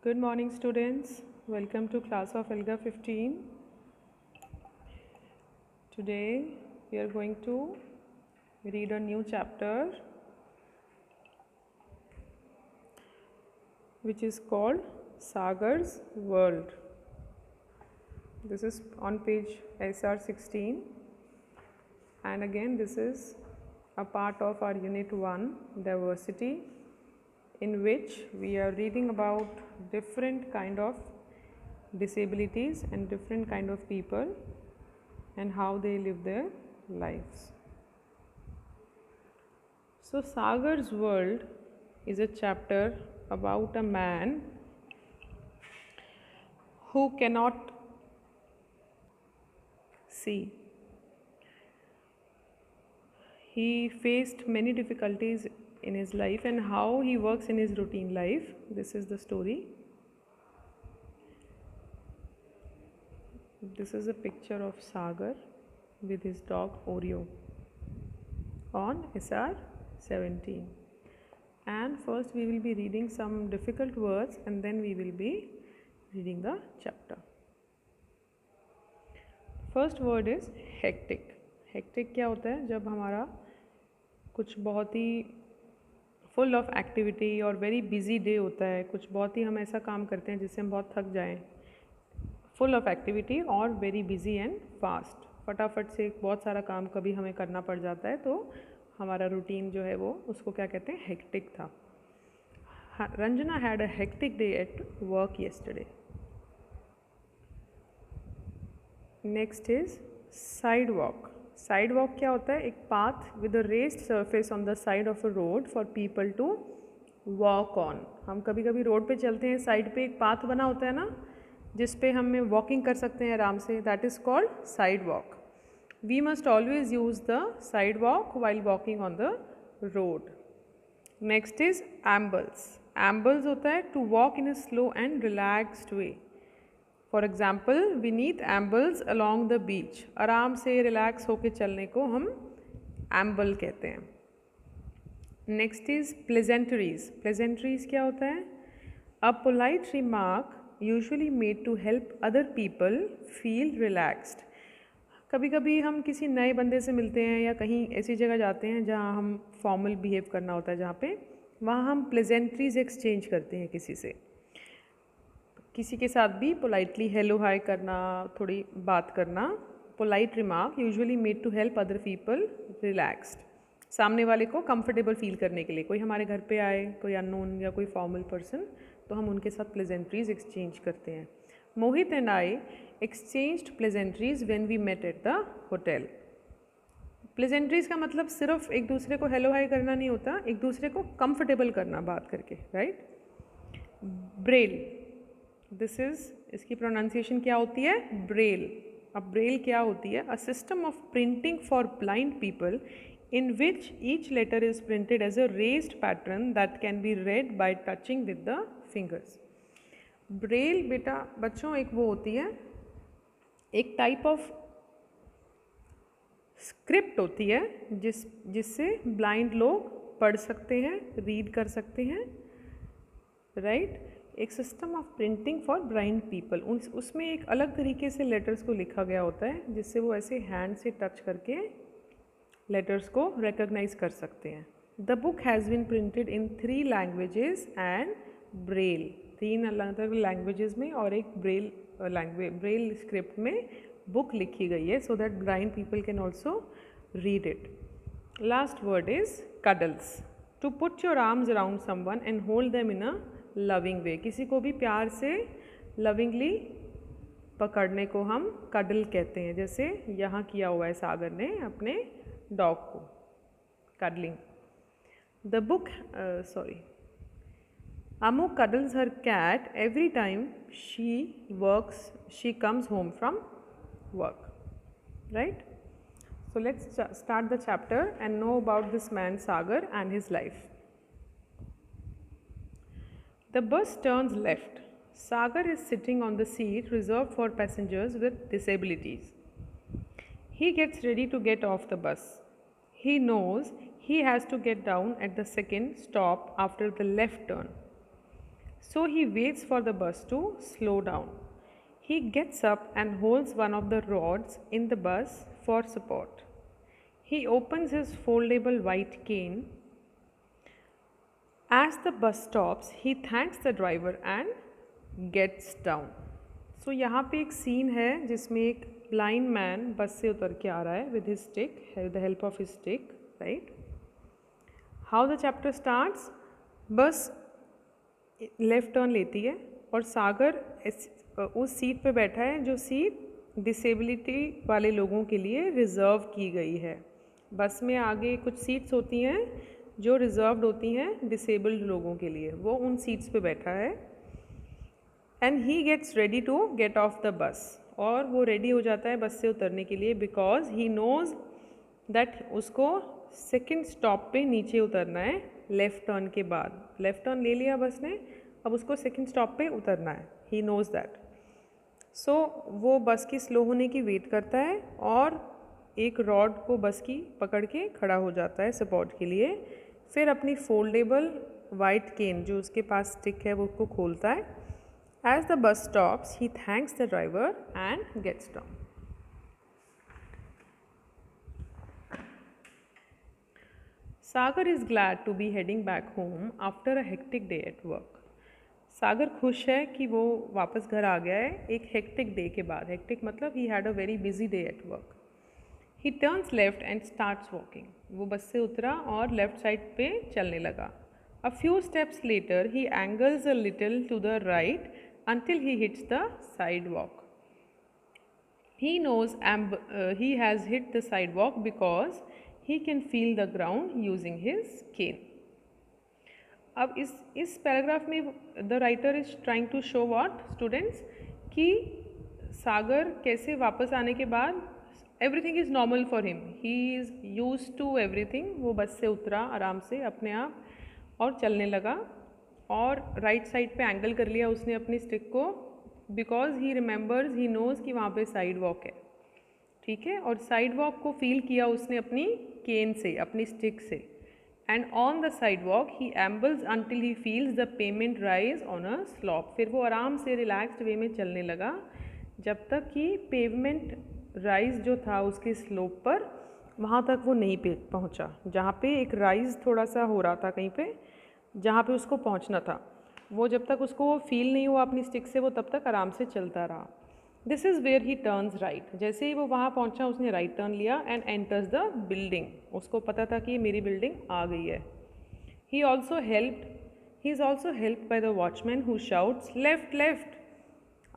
Good morning, students. Welcome to class of Elga 15. Today we are going to read a new chapter which is called Sagar's World. This is on page SR 16, and again this is a part of our unit 1 diversity, in which we are reading about different kind of disabilities and different kind of people and how they live their lives. So Sagar's World is a chapter about a man who cannot see. He faced many difficulties in his life and how he works in his routine life. This is the story. This is a picture of Sagar with his dog Oreo on SR 17. And first we will be reading some difficult words and then we will be reading the chapter. First word is hectic. Hectic क्या होता है? जब हमारा कुछ बहुत ही full of activity और very busy day होता है, कुछ बहुत ही हम ऐसा काम करते हैं जिससे हम बहुत थक जाएं, फुल ऑफ एक्टिविटी और वेरी बिजी एंड फास्ट, फटाफट से बहुत सारा काम कभी हमें करना पड़ जाता है, तो हमारा रूटीन जो है वो उसको क्या कहते हैं? हेक्टिक था. Ranjana had a hectic day at work yesterday. Next is sidewalk. Sidewalk क्या होता है? एक path with a raised surface on the side of a road for people to walk on. हम कभी कभी रोड पे चलते हैं, साइड पे एक पाथ बना होता है ना, जिस पे हम वॉकिंग कर सकते हैं आराम से. That is called sidewalk. We must always use the sidewalk while walking on the road. Next is ambles. Ambles होता है to walk in a slow and relaxed way. For example, we need ambles along the beach. आराम से relax होके चलने को हम एम्बल कहते हैं. Next is प्लेजेंटरीज. प्लेजेंटरीज क्या होता है? A polite remark usually made to help other people feel relaxed. कभी कभी हम किसी नए बंदे से मिलते हैं या कहीं ऐसी जगह जाते हैं जहाँ हम फॉर्मल बिहेव करना होता है, जहाँ पे वहाँ हम प्लेजेंटरीज एक्सचेंज करते हैं किसी से. किसी के साथ भी पोलाइटली हेलो हाय करना, थोड़ी बात करना. Polite remark usually made to help other people relaxed. सामने वाले को कंफर्टेबल फील करने के लिए, कोई हमारे घर पे आए, कोई अननोन या कोई फॉर्मल पर्सन, तो हम उनके साथ प्लेजेंट्रीज एक्सचेंज करते हैं. Mohit and I exchanged pleasantries when we met at the hotel. Pleasantries का मतलब सिर्फ एक दूसरे को हेलो हाय करना नहीं होता, एक दूसरे को कंफर्टेबल करना बात करके, राइट. ब्रेल. दिस इज, इसकी प्रोनाउंसिएशन क्या होती है? ब्रेल. अब ब्रेल क्या होती है? A system of printing for blind people in which each letter is printed as a raised pattern that can be read by touching with the fingers. Braille बेटा बच्चों एक वो होती है, एक टाइप ऑफ स्क्रिप्ट होती है जिससे ब्लाइंड लोग पढ़ सकते हैं, रीड कर सकते हैं, राइट. एक system of printing for blind people. उसमें एक अलग तरीके से लेटर्स को लिखा गया होता है जिससे वो ऐसे हैंड से टच करके लेटर्स को रिकॉग्नाइज कर सकते हैं. The book has been printed in 3 languages and Braille. 3 अलग अलग लैंग्वेजेस में और एक ब्रेल स्क्रिप्ट में बुक लिखी गई है, so that blind people can also read it. Last word is cuddles. To put your arms around someone and hold them in a loving way. किसी को भी प्यार से लविंगली पकड़ने को हम कडल कहते हैं, जैसे यहाँ किया हुआ है सागर ने अपने डॉग को, cuddling. The book, Amu cuddles her cat every time she comes home from work, right? So let's start the chapter and know about this man Sagar and his life. The bus turns left. Sagar is sitting on the seat reserved for passengers with disabilities. He gets ready to get off the bus. He knows he has to get down at the second stop after the left turn. So he waits for the bus to slow down. He gets up and holds one of the rods in the bus for support. He opens his foldable white cane. As the bus stops, he thanks the driver and gets down. So यहाँ पे एक scene है जिसमें एक blind man बस से उतर के आ रहा है with his stick, with the help of his stick, right? How the chapter starts? बस लेफ़्ट टर्न लेती है और सागर उस सीट पे बैठा है जो सीट डिसेबिलिटी वाले लोगों के लिए रिज़र्व की गई है। बस में आगे कुछ सीट्स होती हैं जो रिज़र्व्ड होती हैं डिसेबल्ड लोगों के लिए, वो उन सीट्स पे बैठा है। And he gets ready to get off the bus, और वो रेडी हो जाता है बस से उतरने के लिए, बिकॉज ही नोज़ दैट उसको सेकेंड स्टॉप पे नीचे उतरना है लेफ़्ट टर्न के बाद। लेफ़्ट टर्न ले लिया बस ने, अब उसको सेकेंड स्टॉप पे उतरना है, ही नोज़ दैट। सो वो बस की स्लो होने की वेट करता है और एक रॉड को बस की पकड़ के खड़ा हो जाता है सपोर्ट के लिए। फिर अपनी फोल्डेबल वाइट केन जो उसके पास स्टिक है वो उसको खोलता है। As the bus stops he thanks the driver and gets down. Sagar is glad to be heading back home after a hectic day at work. Sagar खुश है कि वो वापस घर आ गया है एक हेक्टिक डे के बाद। हेक्टिक मतलब he had a very busy day at work. He turns left and starts walking. वो बस से उतरा और लेफ्ट साइड पे चलने लगा। A few steps later he angles a little to the right until he hits the sidewalk. He knows he has hit the sidewalk because he can feel the ground using his cane. अब इस paragraph में the writer is trying to show what students कि सागर कैसे वापस आने के बाद everything is normal for him, he is use to everything. वो बस से उतरा आराम से अपने आप और चलने लगा और राइट साइड पे एंगल कर लिया उसने अपनी स्टिक को, because he remembers, he knows कि वहाँ पे साइड वॉक है, ठीक है। और साइड वॉक को फील किया उसने अपनी केन से, अपनी स्टिक से। And on the sidewalk he ambles until he feels the pavement rise on a slope. फिर वो आराम से रिलैक्स्ड वे में चलने लगा जब तक कि पेवमेंट राइज जो था उसके स्लोप पर वहाँ तक वो नहीं पहुँचा, जहाँ पे एक राइज थोड़ा सा हो रहा था कहीं पे, जहाँ पे उसको पहुँचना था। वो जब तक उसको वो फील नहीं हुआ अपनी स्टिक से, वो तब तक आराम से चलता रहा। This is where he turns right. जैसे ही वो वहाँ पहुँचा उसने राइट टर्न लिया एंड एंटर्स द बिल्डिंग। उसको पता था कि मेरी बिल्डिंग आ गई है। He is also helped by the watchman who shouts left left.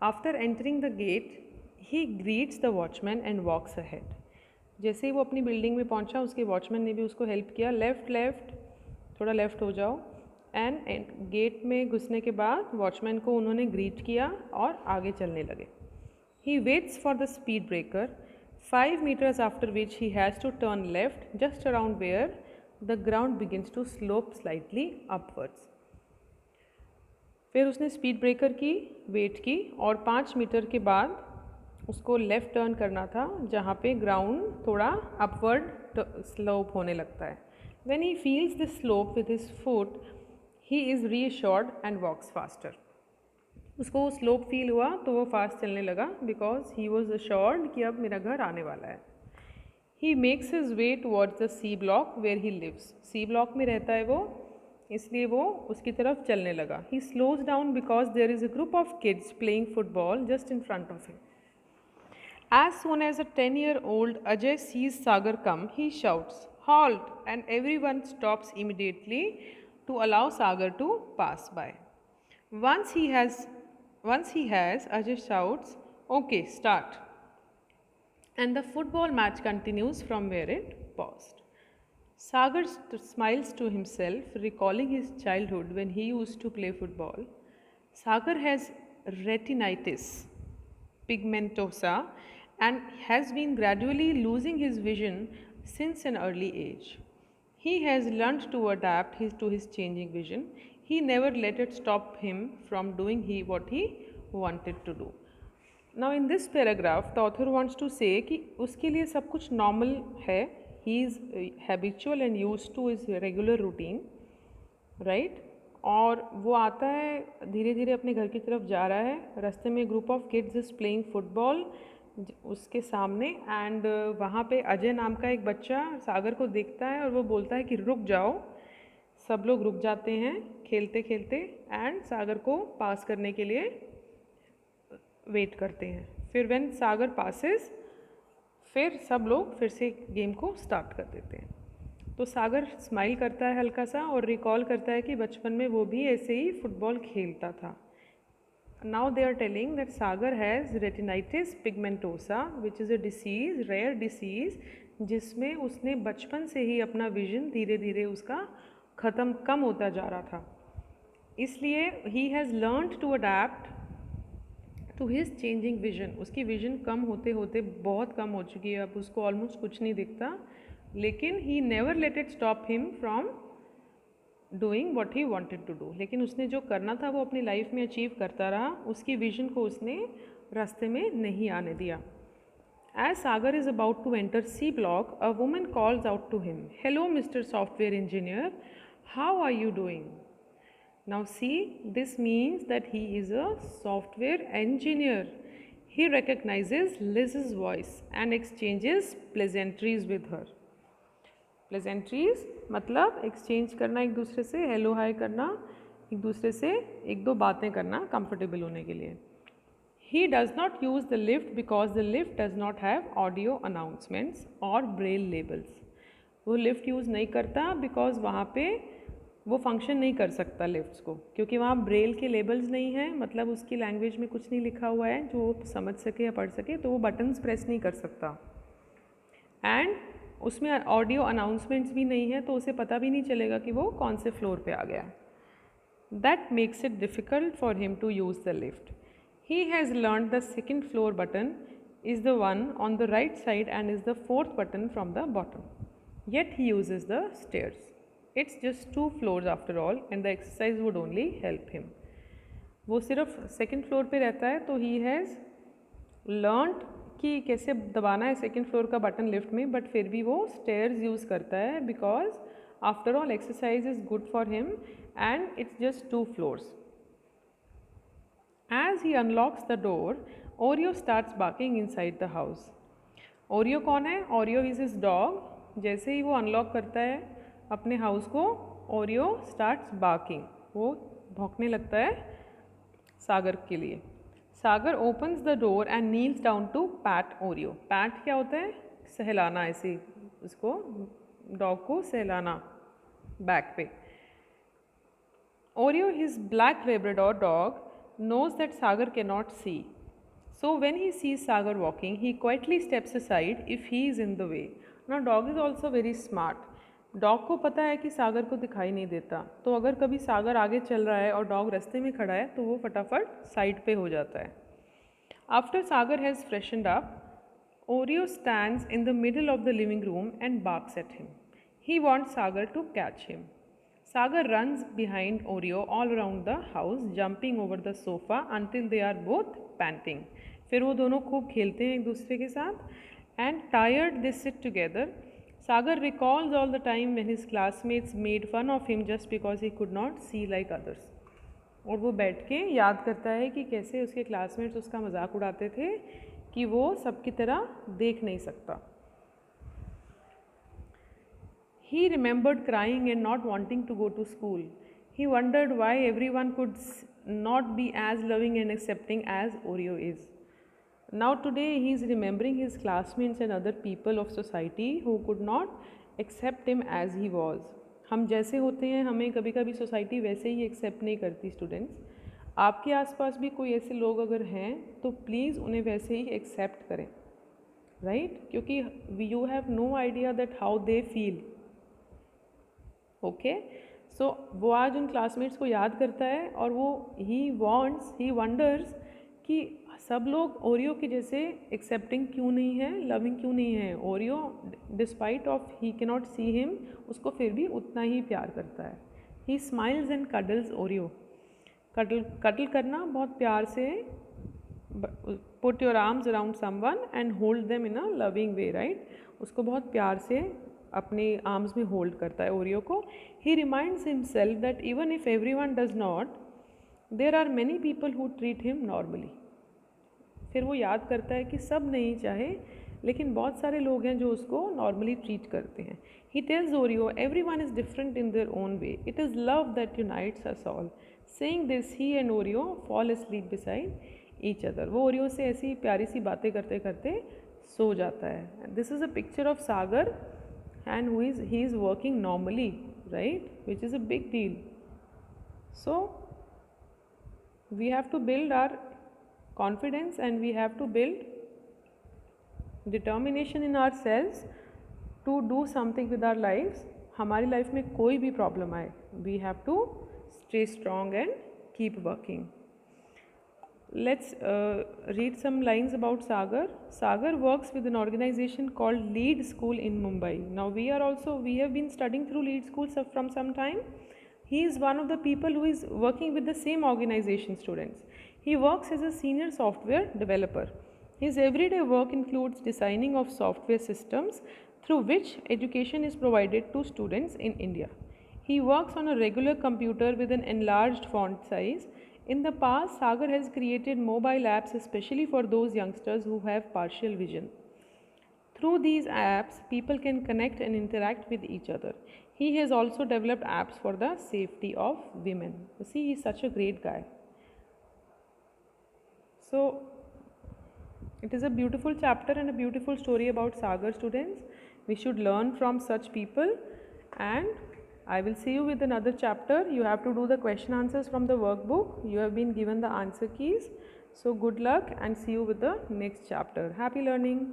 After entering the gate he greets the watchman and walks ahead. जैसे ही वो अपनी बिल्डिंग में पहुँचा उसके वॉचमैन ने भी उसको हेल्प किया, लेफ़्ट लेफ़्ट, थोड़ा लेफ़्ट हो जाओ। एंड गेट में घुसने के बाद वॉचमैन को उन्होंने ग्रीट किया और आगे चलने लगे। He waits for the speed breaker 5 meters, after which he has to turn left just around where the ground begins to slope slightly upwards. फिर उसने स्पीड ब्रेकर की वेट की और 5 मीटर के बाद उसको लेफ़्ट टर्न करना था जहाँ पे ग्राउंड थोड़ा अपवर्ड स्लोप होने लगता है। When he feels the slope with his foot, he is reassured and walks faster. उसको वो स्लोप फील हुआ तो वो फास्ट चलने लगा, बिकॉज ही वॉज अश्योर्ड कि अब मेरा घर आने वाला है। He makes his way towards the C block where he lives. C block में रहता है वो, इसलिए वो उसकी तरफ चलने लगा। He slows down because there is a group of kids playing football just in front of him. As soon as a 10-year-old Ajay sees Sagar come, he shouts, "Halt!" and everyone stops immediately to allow Sagar to pass by. Once he has, Ajay shouts, "Okay, start." And the football match continues from where it paused. Sagar smiles to himself, recalling his childhood when he used to play football. Sagar has retinitis pigmentosa and has been gradually losing his vision since an early age. He has learned to adapt to his changing vision. He never let it stop him from doing what he wanted to do. Now in this paragraph, the author wants to say कि उसके लिए सब कुछ normal है. He is habitual and used to his regular routine, right? और वो आता है धीरे धीरे अपने घर की तरफ जा रहा है। रास्ते में group of kids is playing football उसके सामने, एंड वहाँ पे अजय नाम का एक बच्चा सागर को देखता है और वो बोलता है कि रुक जाओ। सब लोग रुक जाते हैं खेलते खेलते एंड सागर को पास करने के लिए वेट करते हैं। फिर व्हेन सागर पासेस, फिर सब लोग फिर से गेम को स्टार्ट कर देते हैं। तो सागर स्माइल करता है हल्का सा और रिकॉल करता है कि बचपन में वो भी ऐसे ही फुटबॉल खेलता था। Now they are telling that Sagar has retinitis pigmentosa which is a disease, rare disease, जिसमें उसने बचपन से ही अपना विजन धीरे धीरे उसका कम होता जा रहा था। इसलिए he has learned to adapt to his changing vision. उसकी विजन कम होते होते बहुत कम हो चुकी है, अब उसको ऑलमोस्ट कुछ नहीं दिखता, लेकिन he never let it stop him from doing what he wanted to do. लेकिन उसने जो करना था वो अपनी लाइफ में अचीव करता रहा, उसकी विजन को उसने रास्ते में नहीं आने दिया। As Sagar is about to enter C block, a woman calls out to him, hello mister software engineer, how are you doing? Now see, this means that he is a software engineer. He recognizes Liz's voice and exchanges pleasantries with her. Pleasantries मतलब exchange करना एक दूसरे से, hello hi करना, एक दूसरे से एक दो बातें करना कंफर्टेबल होने के लिए। He does not use the lift because the lift does not have audio announcements or braille labels. वो लिफ्ट यूज़ नहीं करता बिकॉज वहाँ पे वो फंक्शन नहीं कर सकता लिफ्ट्स को, क्योंकि वहाँ ब्रेल के लेबल्स नहीं हैं, मतलब उसकी लैंग्वेज में कुछ नहीं लिखा हुआ है जो वो समझ सके या पढ़ सके, तो वो बटन्स प्रेस नहीं कर सकता। एंड उसमें ऑडियो अनाउंसमेंट्स भी नहीं है, तो उसे पता भी नहीं चलेगा कि वो कौन से फ्लोर पे आ गया। That makes it difficult for him to use the lift. He has learn the second floor button is the one on the right side and is the fourth button from the bottom, yet he uses the stairs. It's just 2 floors after all and the exercise would only help him. वो सिर्फ second floor पे रहता है, तो ही has learned कि कैसे दबाना है सेकेंड फ्लोर का बटन लिफ्ट में, बट फिर भी वो स्टेयर्स यूज़ करता है because after all exercise is good for him and it's just 2 floors. As he unlocks the door, Oreo starts barking inside the house. Oreo कौन है? Oreo is his dog. जैसे ही वो अनलॉक करता है अपने हाउस को, ओरियो स्टार्ट्स बार्किंग, वो भौंकने लगता है सागर के लिए। Sagar opens the door and kneels down to pat Oreo. Pat क्या होता है? सहलाना, ऐसे उसको डॉग को सहलाना बैक पे। Oreo his black labrador dog knows that Sagar cannot see. So when he sees Sagar walking, he quietly steps aside if he is in the way. Now dog is also very smart. Dog को पता है कि सागर को दिखाई नहीं देता, तो अगर कभी सागर आगे चल रहा है और डॉग रास्ते में खड़ा है तो वो फटाफट साइड पे हो जाता है। After Sagar has freshened up, Oreo stands in the middle of the living room and barks at him. He wants Sagar to catch him. Sagar runs behind Oreo all around the house, jumping over the sofa until they are both panting. फिर वो दोनों खूब खेलते हैं एक दूसरे के साथ, and tired they sit together. Sagar recalls all the time when his classmates made fun of him just because he could not see like others. और वो बैठ के याद करता है कि कैसे उसके क्लासमेट्स उसका मजाक उड़ाते थे कि वो सबकी तरह देख नहीं सकता। He remembered crying and not wanting to go to school. He wondered why everyone could not be as loving and accepting as Oreo is. Now today he is remembering his classmates and other people of society who could not accept him as he was. हम जैसे होते हैं हमें कभी कभी society वैसे ही accept नहीं करती स्टूडेंट्स। आपके आसपास भी कोई ऐसे लोग अगर हैं तो प्लीज़ उन्हें वैसे ही एक्सेप्ट करें, राइट? क्योंकि you have no idea that how they feel. Okay, so वो आज उन क्लासमेट्स को याद करता है और वो ही वंडर्स कि सब लोग ओरियो के जैसे एक्सेप्टिंग क्यों नहीं है, लविंग क्यों नहीं है। Oreo despite of he can not see him, उसको फिर भी उतना ही प्यार करता है। ही smiles and cuddles Oreo. Cuddle करना बहुत प्यार से, put your arms around someone and hold them in a loving way, right? उसको बहुत प्यार से अपने आर्म्स में होल्ड करता है ओरियो को. He reminds himself that even if everyone does not, there are many people who treat him normally. फिर वो याद करता है कि सब नहीं चाहे, लेकिन बहुत सारे लोग हैं जो उसको नॉर्मली ट्रीट करते हैं. He tells Oreo every one is different in their own way, it is love that unites us all. Saying this he and Oreo fall asleep beside each other. वो ओरियो से ऐसी प्यारी सी बातें करते करते सो जाता है. This is a picture of Sagar and he is working normally, right, which is a big deal. So we have to build our confidence and we have to build determination in ourselves to do something with our lives. हमारी life में कोई भी problem आए, we have to stay strong and keep working. Let's read some lines about Sagar. Sagar works with an organization called Lead School in Mumbai. Now we have been studying through Lead School from some time. He is one of the people who is working with the same organization students. He works as a senior software developer. His everyday work includes designing of software systems through which education is provided to students in India. He works on a regular computer with an enlarged font size. In the past, Sagar has created mobile apps especially for those youngsters who have partial vision. Through these apps, people can connect and interact with each other. He has also developed apps for the safety of women. You see, he's such a great guy. So, it is a beautiful chapter and a beautiful story about Sagar, students. We should learn from such people, and I will see you with another chapter. You have to do the question answers from the workbook. You have been given the answer keys. So good luck and see you with the next chapter. Happy learning.